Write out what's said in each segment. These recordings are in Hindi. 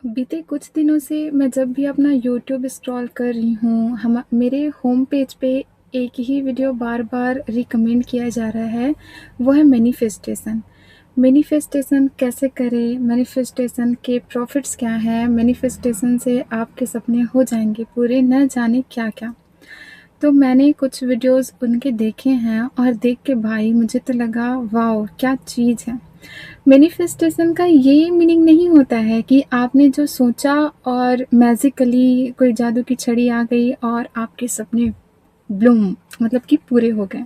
बीते कुछ दिनों से मैं जब भी अपना यूट्यूब स्क्रॉल कर रही हूँ, मेरे होम पेज पे एक ही वीडियो बार-बार रिकमेंड किया जा रहा है, वो है मैनिफेस्टेशन। मैनिफेस्टेशन कैसे करें? मैनिफेस्टेशन के प्रॉफिट्स क्या हैं? मैनिफेस्टेशन से आपके सपने हो जाएँगे पूरे, न जाने क्या-क्या। तो मैंने कुछ वीडियोज़ उनके देखे हैं और देख के भाई मुझे तो लगा वॉव! क्या चीज़ है। मैनिफेस्टेशन का ये मीनिंग नहीं होता है कि आपने जो सोचा और मैजिकली कोई जादू की छड़ी आ गई और आपके सपने ब्लूम मतलब कि पूरे हो गए।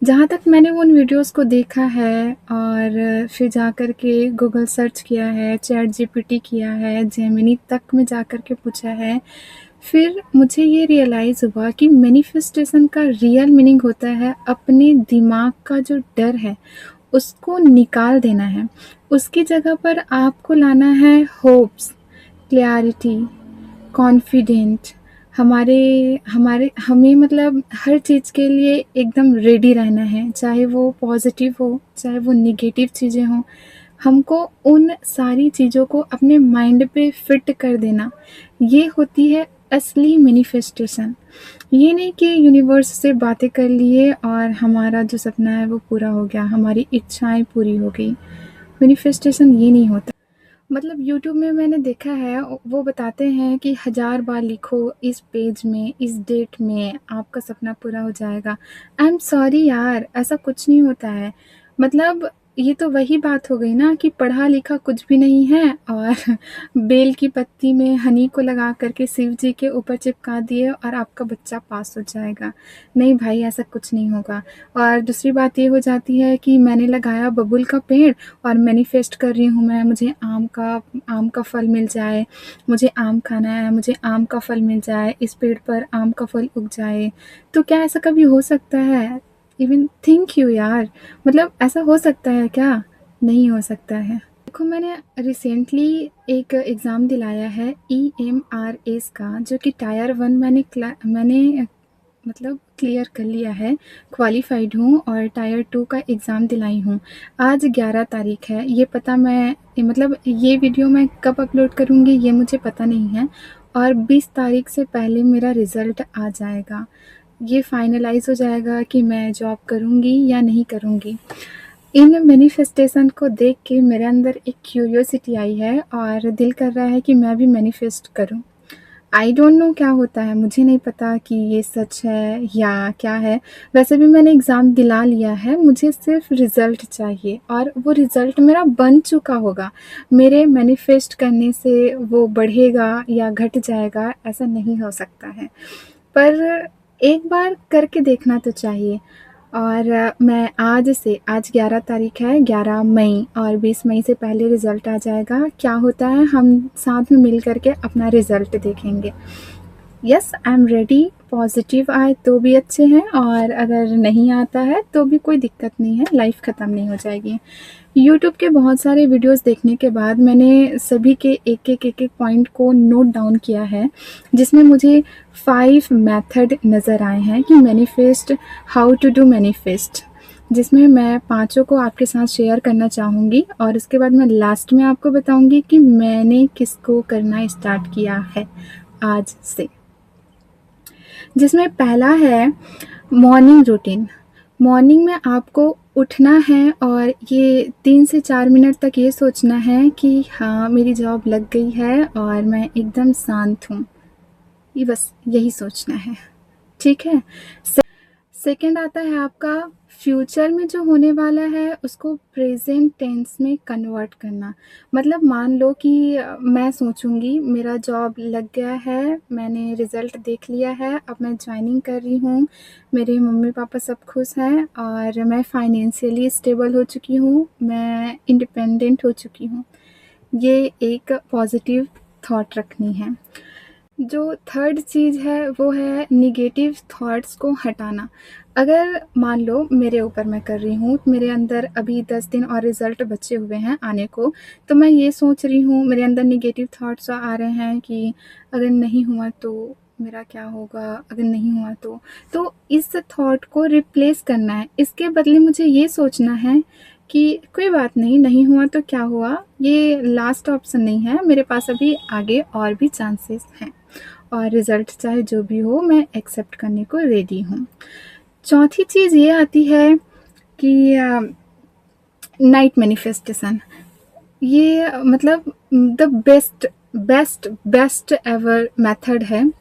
जहाँ तक मैंने उन वीडियोज़ को देखा है और फिर जा कर के गूगल सर्च किया है, चैट जीपीटी किया है, जेमिनी तक में जा कर के पूछा है, फिर मुझे ये रियलाइज़ हुआ कि मैनिफेस्टेशन का रियल मीनिंग होता है अपने दिमाग का जो डर है उसको निकाल देना है। उसकी जगह पर आपको लाना है होप्स, क्लैरिटी, कॉन्फिडेंट। हमारे हमारे हमें मतलब हर चीज़ के लिए एकदम रेडी रहना है, चाहे वो पॉज़िटिव हो, चाहे वो नेगेटिव चीज़ें हों। हमको उन सारी चीज़ों को अपने माइंड पे फिट कर देना, ये होती है असली मैनिफेस्टेशन। ये नहीं कि यूनिवर्स से बातें कर लिए और हमारा जो सपना है वो पूरा हो गया, हमारी इच्छाएँ पूरी हो गई। मैनिफेस्टेशन ये नहीं होता। मतलब यूट्यूब में मैंने देखा है वो बताते हैं कि 1000 बार लिखो इस पेज में, इस डेट में आपका सपना पूरा हो जाएगा। आई एम सॉरी यार, ऐसा कुछ नहीं होता है। मतलब ये तो वही बात हो गई ना कि पढ़ा-लिखा कुछ भी नहीं है और बेल की पत्ती में हनी को लगा कर के शिव जी के ऊपर चिपका दिए और आपका बच्चा पास हो जाएगा। नहीं भाई, ऐसा कुछ नहीं होगा। और दूसरी बात ये हो जाती है कि मैंने लगाया बबुल का पेड़ और मैनिफेस्ट कर रही हूँ मैं, मुझे आम का फल मिल जाए, मुझे आम खाना है, मुझे आम का फल मिल जाए, इस पेड़ पर आम का फल उग जाए। तो क्या ऐसा कभी हो सकता है? इवन थिंक यू यार, मतलब ऐसा हो सकता है क्या? नहीं हो सकता है। देखो, मैंने रिसेंटली एक एग्ज़ाम दिलाया है EMRS का, जो कि टायर 1 मैंने मतलब क्लियर कर लिया है, क्वालिफ़ाइड हूँ और टायर 2 का एग्ज़ाम दिलाई हूँ। आज 11 तारीख़ है, ये पता मैं मतलब ये वीडियो मैं कब अपलोड करूँगी ये मुझे पता नहीं है और 20 तारीख़ से पहले मेरा रिज़ल्ट आ जाएगा। ये फ़ाइनलाइज़ हो जाएगा कि मैं जॉब करूँगी या नहीं करूँगी। इन मैनिफेस्टेशन को देख के मेरे अंदर एक क्यूरियोसिटी आई है और दिल कर रहा है कि मैं भी मैनिफेस्ट करूँ। आई डोंट नो क्या होता है, मुझे नहीं पता कि ये सच है या क्या है। वैसे भी मैंने एग्ज़ाम दिला लिया है, मुझे सिर्फ़ रिज़ल्ट चाहिए और वो रिज़ल्ट मेरा बन चुका होगा। मेरे मैनिफेस्ट करने से वो बढ़ेगा या घट जाएगा, ऐसा नहीं हो सकता है। पर एक बार करके देखना तो चाहिए। और मैं आज 11 तारीख़ है, 11 मई और 20 मई से पहले रिज़ल्ट आ जाएगा। क्या होता है हम साथ में मिल कर के अपना रिज़ल्ट देखेंगे। Yes, I am ready. Positive आए तो भी अच्छे हैं और अगर नहीं आता है तो भी कोई दिक्कत नहीं है, लाइफ़ ख़त्म नहीं हो जाएगी। यूट्यूब के बहुत सारे वीडियोज़ देखने के बाद मैंने सभी के एक-एक पॉइंट को नोट डाउन किया है, जिसमें मुझे 5 मेथड नज़र आए हैं कि manifest how to do manifest, जिसमें मैं पाँचों को आपके साथ शेयर करना चाहूँगी और उसके बाद मैं लास्ट में आपको बताऊँगी कि मैंने किसको करना स्टार्ट किया है आज से। जिसमें पहला है मॉर्निंग रूटीन। मॉर्निंग में आपको उठना है और ये 3 से 4 मिनट तक ये सोचना है कि हाँ, मेरी जॉब लग गई है और मैं एकदम शांत हूँ। ये बस यही सोचना है, ठीक है? सेकंड आता है आपका फ्यूचर में जो होने वाला है उसको प्रेजेंट टेंस में कन्वर्ट करना। मतलब मान लो कि मैं सोचूँगी मेरा जॉब लग गया है, मैंने रिज़ल्ट देख लिया है, अब मैं जॉइनिंग कर रही हूँ, मेरे मम्मी-पापा सब खुश हैं और मैं फाइनेंशियली स्टेबल हो चुकी हूँ, मैं इंडिपेंडेंट हो चुकी हूँ। ये एक पॉज़िटिव थॉट रखनी है। जो थर्ड चीज़ है वो है नेगेटिव थॉट्स को हटाना। अगर मान लो मेरे ऊपर मैं कर रही हूँ, मेरे अंदर अभी 10 दिन और रिज़ल्ट बचे हुए हैं आने को, तो मैं ये सोच रही हूँ, मेरे अंदर नेगेटिव थॉट्स आ रहे हैं कि अगर नहीं हुआ तो मेरा क्या होगा? अगर नहीं हुआ तो? तो इस थॉट को रिप्लेस करना है। इसके बदले मुझे ये सोचना है कि कोई बात नहीं, नहीं हुआ तो क्या हुआ, ये लास्ट ऑप्शन नहीं है, मेरे पास अभी आगे और भी चांसेस हैं और रिज़ल्ट चाहे जो भी हो मैं एक्सेप्ट करने को रेडी हूँ। चौथी चीज़ ये आती है कि नाइट मैनिफेस्टेशन। ये मतलब द बेस्ट एवर मेथड है।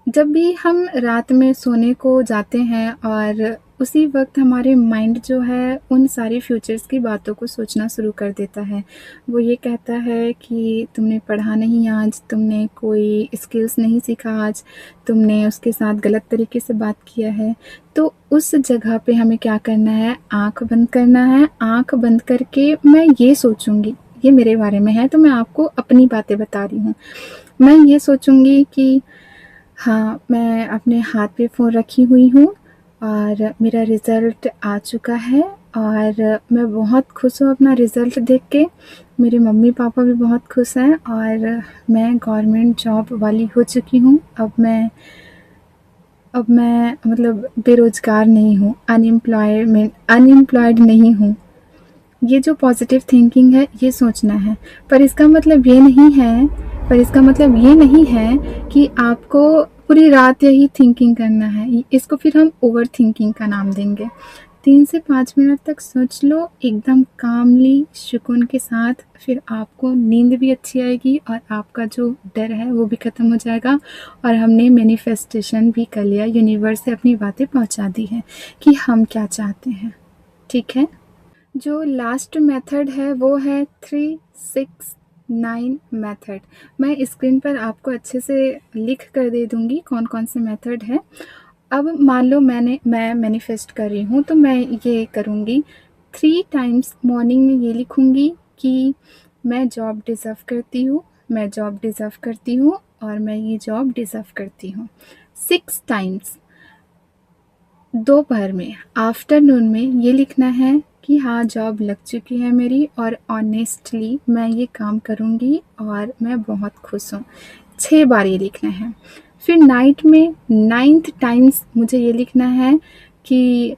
जब भी हम रात में सोने को जाते हैं और उसी वक़्त हमारे माइंड जो है उन सारी फ्यूचर्स की बातों को सोचना शुरू कर देता है। वो ये कहता है कि तुमने पढ़ा नहीं आज, तुमने कोई स्किल्स नहीं सीखा आज, तुमने उसके साथ गलत तरीके से बात किया है। तो उस जगह पे हमें क्या करना है, आँख बंद करना है। आँख बंद करके मैं ये सोचूँगी, ये मेरे बारे में है तो मैं आपको अपनी बातें बता रही हूँ। मैं ये सोचूँगी कि हाँ, मैं अपने हाथ पे फ़ोन रखी हुई हूँ और मेरा रिज़ल्ट आ चुका है और मैं बहुत खुश हूँ अपना रिज़ल्ट देख के। मेरे मम्मी-पापा भी बहुत खुश हैं और मैं गवर्नमेंट जॉब वाली हो चुकी हूँ। अब मैं मतलब बेरोज़गार नहीं हूँ, अनएम्प्लॉयड नहीं हूँ। ये जो पॉज़िटिव थिंकिंग है, ये सोचना है। पर इसका मतलब ये नहीं है कि आपको पूरी रात यही थिंकिंग करना है। इसको फिर हम ओवर थिंकिंग का नाम देंगे। 3 से 5 मिनट तक सोच लो एकदम कामली, सुकून के साथ, फिर आपको नींद भी अच्छी आएगी और आपका जो डर है वो भी ख़त्म हो जाएगा और हमने मैनिफेस्टेशन भी कर लिया, यूनिवर्स से अपनी बातें पहुँचा दी हैं कि हम क्या चाहते हैं। ठीक है? जो लास्ट मेथड है वो है 3-6-9 मेथड। मैं स्क्रीन पर आपको अच्छे से लिख कर दे दूँगी कौन-कौन से मेथड हैं। अब मान लो मैं मैनिफेस्ट कर रही हूँ तो मैं ये करूँगी 3 टाइम्स मॉर्निंग में ये लिखूँगी कि मैं जॉब डिज़र्व करती हूँ, मैं जॉब डिज़र्व करती हूँ और मैं ये जॉब डिज़र्व करती हूँ। 6 टाइम्स दोपहर में, आफ्टरनून में ये लिखना है कि हाँ, जॉब लग चुकी है मेरी और ऑनेस्टली मैं ये काम करूँगी और मैं बहुत खुश हूँ। 6 बार ये लिखना है। फिर नाइट में 9th टाइम्स मुझे ये लिखना है कि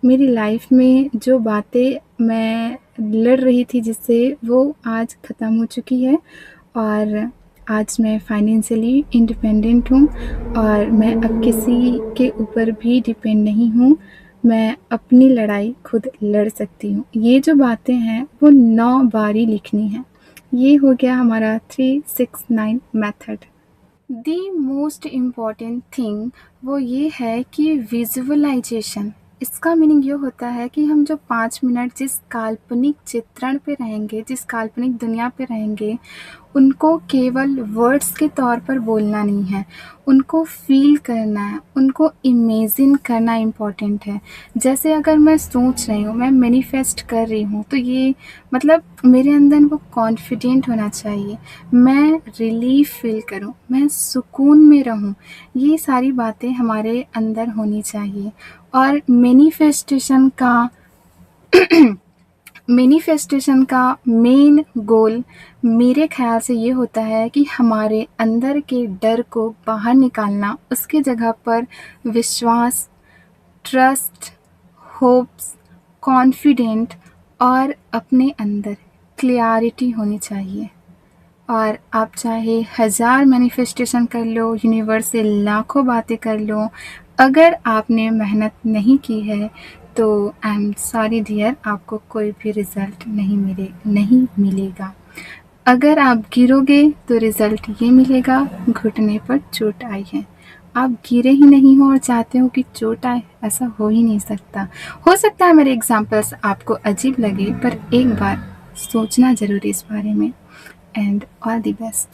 मेरी लाइफ में जो बातें मैं लड़ रही थी जिससे, वो आज ख़त्म हो चुकी है और आज मैं फाइनेंशियली इंडिपेंडेंट हूँ और मैं अब किसी के ऊपर भी डिपेंड नहीं हूँ। मैं अपनी लड़ाई खुद लड़ सकती हूँ। ये जो बातें हैं वो 9 बार ही लिखनी है। ये हो गया हमारा 3-6-9 method. The most important thing वो ये है कि विजुअलाइजेशन। इसका मीनिंग ये होता है कि हम जो 5 मिनट जिस काल्पनिक चित्रण पे रहेंगे, जिस काल्पनिक दुनिया पे रहेंगे, उनको केवल वर्ड्स के तौर पर बोलना नहीं है, उनको फ़ील करना है, उनको इमेजिन करना इम्पॉर्टेंट है। जैसे अगर मैं सोच रही हूँ, मैं मैनिफेस्ट कर रही हूँ, तो ये मतलब मेरे अंदर वो कॉन्फिडेंट होना चाहिए, मैं रिलीफ़ फ़ील करूँ, मैं सुकून में रहूँ। ये सारी बातें हमारे अंदर होनी चाहिए और मैनिफेस्टेशन का मेन गोल मेरे ख़्याल से ये होता है कि हमारे अंदर के डर को बाहर निकालना, उसकी जगह पर विश्वास, ट्रस्ट, होप्स, कॉन्फिडेंट और अपने अंदर क्लैरिटी होनी चाहिए। और आप चाहे 1000 मैनिफेस्टेशन कर लो, यूनिवर्स से लाखों बातें कर लो, अगर आपने मेहनत नहीं की है तो आई एम सॉरी डियर, आपको कोई भी रिज़ल्ट नहीं मिलेगा। अगर आप गिरोगे तो रिज़ल्ट ये मिलेगा, घुटने पर चोट आई है। आप गिरे ही नहीं हो और चाहते हो कि चोट आए, ऐसा हो ही नहीं सकता। हो सकता है मेरे एग्ज़ाम्पल्स आपको अजीब लगे, पर एक बार सोचना ज़रूर इस बारे में। And all the best.